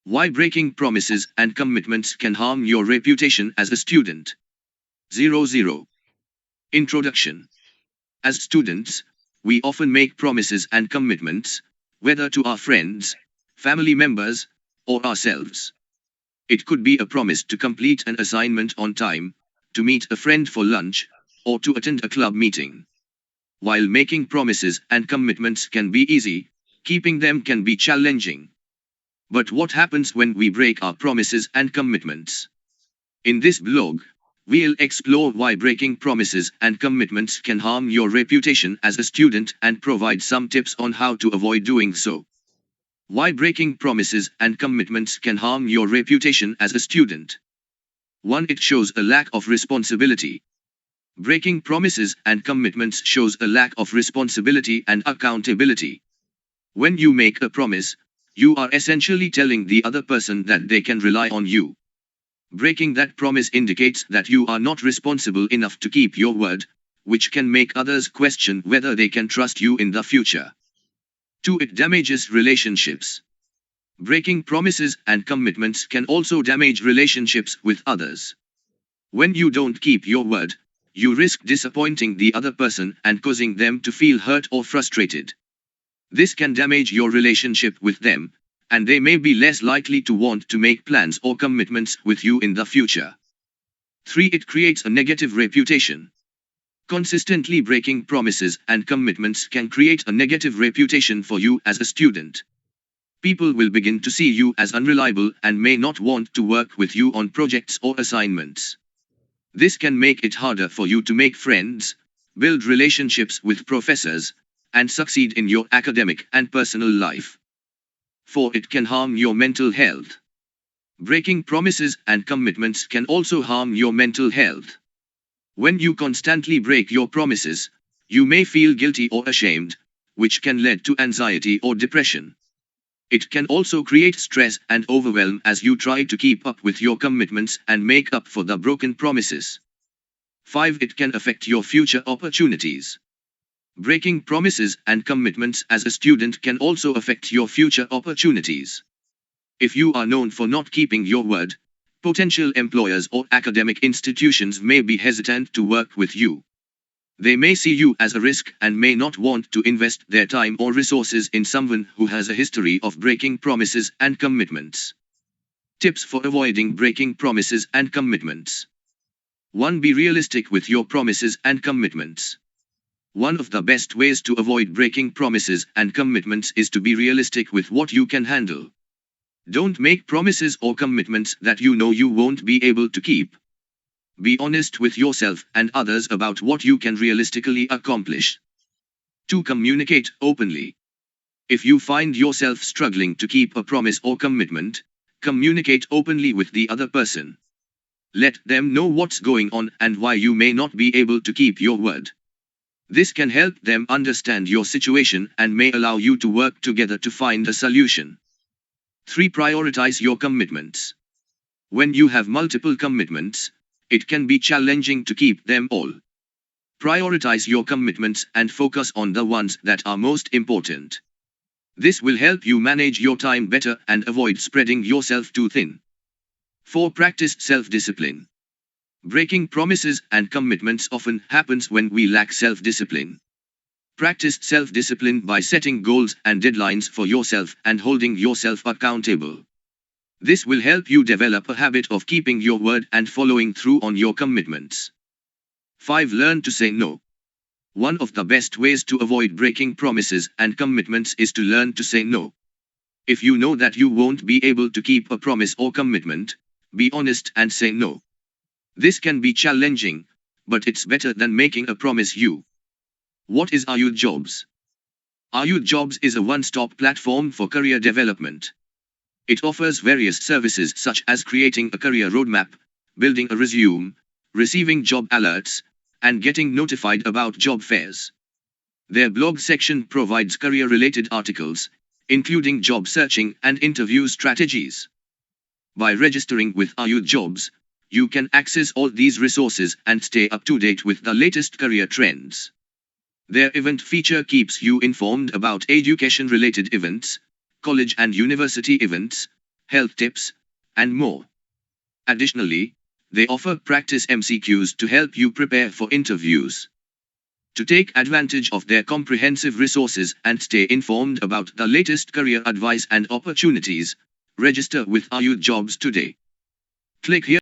Why breaking promises and commitments can harm your reputation as a student. 00. Introduction. As students, we often make promises and commitments, whether to our friends, family members, or ourselves. It could be a promise to complete an assignment on time, to meet a friend for lunch, or to attend a club meeting. While making promises and commitments can be easy, keeping them can be challenging. But what happens when we break our promises and commitments? In this blog, we'll explore why breaking promises and commitments can harm your reputation as a student and provide some tips on how to avoid doing so. Why breaking promises and commitments can harm your reputation as a student. 1. It shows a lack of responsibility. Breaking promises and commitments shows a lack of responsibility and accountability. When you make a promise, you are essentially telling the other person that they can rely on you. Breaking that promise indicates that you are not responsible enough to keep your word, which can make others question whether they can trust you in the future. 2. It damages relationships. Breaking promises and commitments can also damage relationships with others. When you don't keep your word, you risk disappointing the other person and causing them to feel hurt or frustrated. This can damage your relationship with them, and they may be less likely to want to make plans or commitments with you in the future. 3. It creates a negative reputation. Consistently breaking promises and commitments can create a negative reputation for you as a student. People will begin to see you as unreliable and may not want to work with you on projects or assignments. This can make it harder for you to make friends, build relationships with professors, and succeed in your academic and personal life. 4. It can harm your mental health. Breaking promises and commitments can also harm your mental health. When you constantly break your promises, you may feel guilty or ashamed, which can lead to anxiety or depression. It can also create stress and overwhelm as you try to keep up with your commitments and make up for the broken promises. 5. It can affect your future opportunities. Breaking promises and commitments as a student can also affect your future opportunities. If you are known for not keeping your word, potential employers or academic institutions may be hesitant to work with you. They may see you as a risk and may not want to invest their time or resources in someone who has a history of breaking promises and commitments. Tips for avoiding breaking promises and commitments. 1. Be realistic with your promises and commitments. One of the best ways to avoid breaking promises and commitments is to be realistic with what you can handle. Don't make promises or commitments that you know you won't be able to keep. Be honest with yourself and others about what you can realistically accomplish. 2. Communicate openly. If you find yourself struggling to keep a promise or commitment, communicate openly with the other person. Let them know what's going on and why you may not be able to keep your word. This can help them understand your situation and may allow you to work together to find a solution. 3. Prioritize your commitments. When you have multiple commitments, it can be challenging to keep them all. Prioritize your commitments and focus on the ones that are most important. This will help you manage your time better and avoid spreading yourself too thin. 4. Practice self-discipline. Breaking promises and commitments often happens when we lack self-discipline. Practice self-discipline by setting goals and deadlines for yourself and holding yourself accountable. This will help you develop a habit of keeping your word and following through on your commitments. 5. Learn to say no. One of the best ways to avoid breaking promises and commitments is to learn to say no. If you know that you won't be able to keep a promise or commitment, be honest and say no. This can be challenging, but it's better than making a promise you. What is Ayud Jobs? Ayud Jobs is a one-stop platform for career development. It offers various services such as creating a career roadmap, building a resume, receiving job alerts, and getting notified about job fairs. Their blog section provides career-related articles, including job searching and interview strategies. By registering with Ayud Jobs, you can access all these resources and stay up to date with the latest career trends. Their event feature keeps you informed about education-related events, college and university events, health tips, and more. Additionally, they offer practice MCQs to help you prepare for interviews. To take advantage of their comprehensive resources and stay informed about the latest career advice and opportunities, register with Ayud Jobs today. Click here.